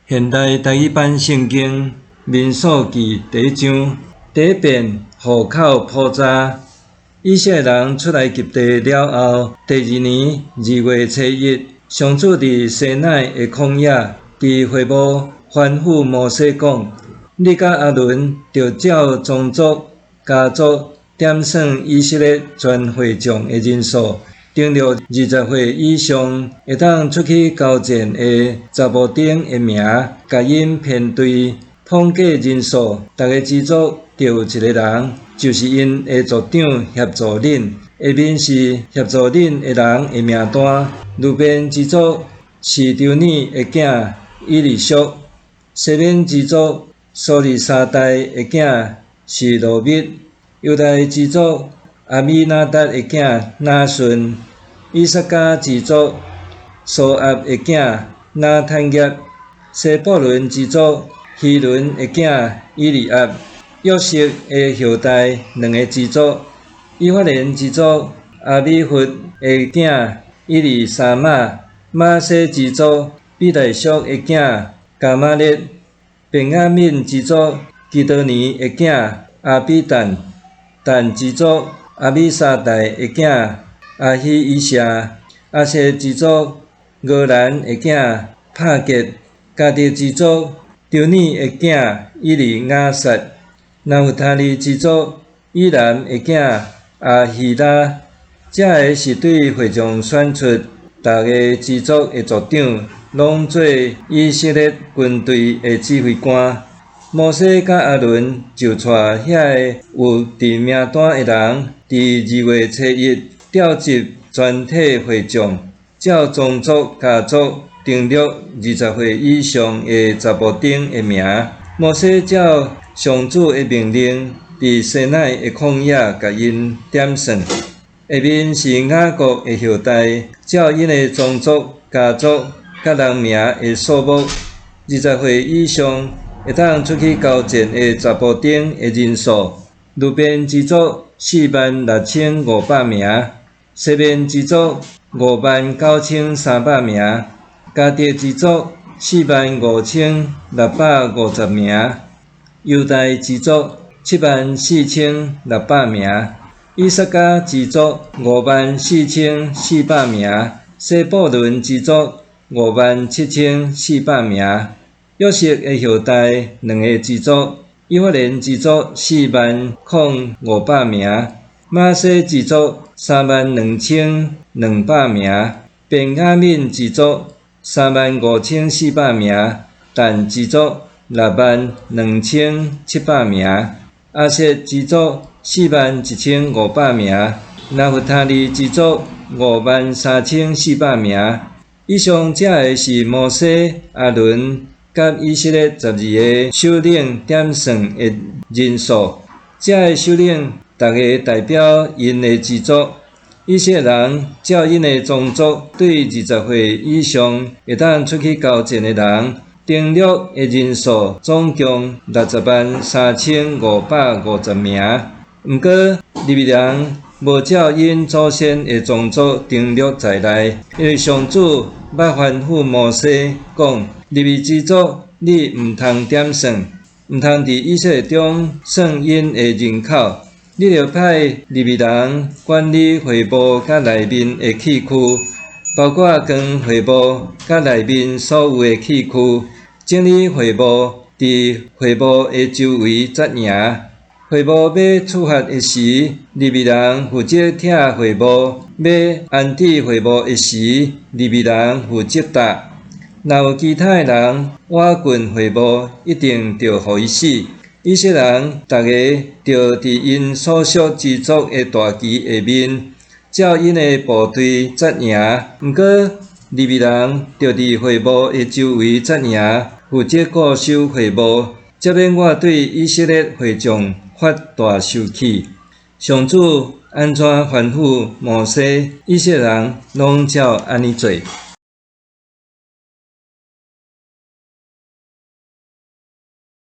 现代台语版圣经民数记第1章第1遍户口普查。以色列人出埃及地了后，第2年2月初1，上主伫西奈的旷野，伫会幕吩咐摩西讲：你甲阿伦着照宗族、家族点算以色列全会众的人数，订了20岁以上会当出去交战的查某丁的名，甲因编队统计人数，逐个支族着有1个人，就是因的族长协助恁。下面是协助恁的人的名单：路边支族是丢尼的囝以利属；西面支族苏利沙代的囝是罗密；犹大支族阿米纳达的囝拿顺；以撒迦支族苏押的囝拿坦业；西布伦支族希伦的囝以利押；约瑟的后代2个支族。以法莲支族阿米弗的囝以利沙玛；马西支族比大叔的囝加玛列；便雅悯支族基多尼的囝阿比但；但支族阿米沙代的囝阿希以谢；阿谢支族俄兰的囝帕结；迦得支族丢尼的囝以利亚撒；拿弗他利支族以南的囝阿希拉。这个是对会众选出逐个支族的族长，拢做以色列军队的指挥官。摩西甲阿伦就带遐个有伫名单的人，伫2月初1调集全体会众，照宗族、家族订录20岁以上的查甫丁的名。摩西照上主的命令，伫西奈的旷野甲因点算。下面是雅各的后代，照因的宗族、家族甲人名的数目，20岁以上会当出去交战的查甫丁的人数。路边支族46500名，西面支族59300名，迦得支族45650名，犹大支族74600名，以撒迦支族54400名，西布伦支族57400名，约瑟的后代2个支族，以法莲支族40500名，马西支族32200名，便雅悯支族35400名，但支族62700名，阿谢支族41500名，拿弗他利支族53400名。以上这个是摩西、阿伦甲以色列12个首领点算的人数。这个首领逐个代表因的支族。以色列人照因的宗族，对20岁以上会当出去交战的人，订录的人数总共603550名。毋过，利未人无照因祖先的宗族订录在内，因为上主捌吩咐摩西讲：利未支族你毋通点算，毋通伫以色列中算因的人口。你着派利未人管理会幕甲内面的器具，包括光会幕甲内面所有的器具，整理会幕，伫会幕的周围扎营。会幕要出发的时，利未人负责拆会幕；要安置会幕的时，利未人负责搭。若有其他的人挖进会幕，一定着予伊死。以色列人逐个着伫因所属支族的大旗下面，照因的部队扎营。毋过，利未人着伫会幕的周围扎营，负责固守会幕，才免我对以色列会众发大受气。上主安怎吩咐摩西，以色列人拢照安尼做。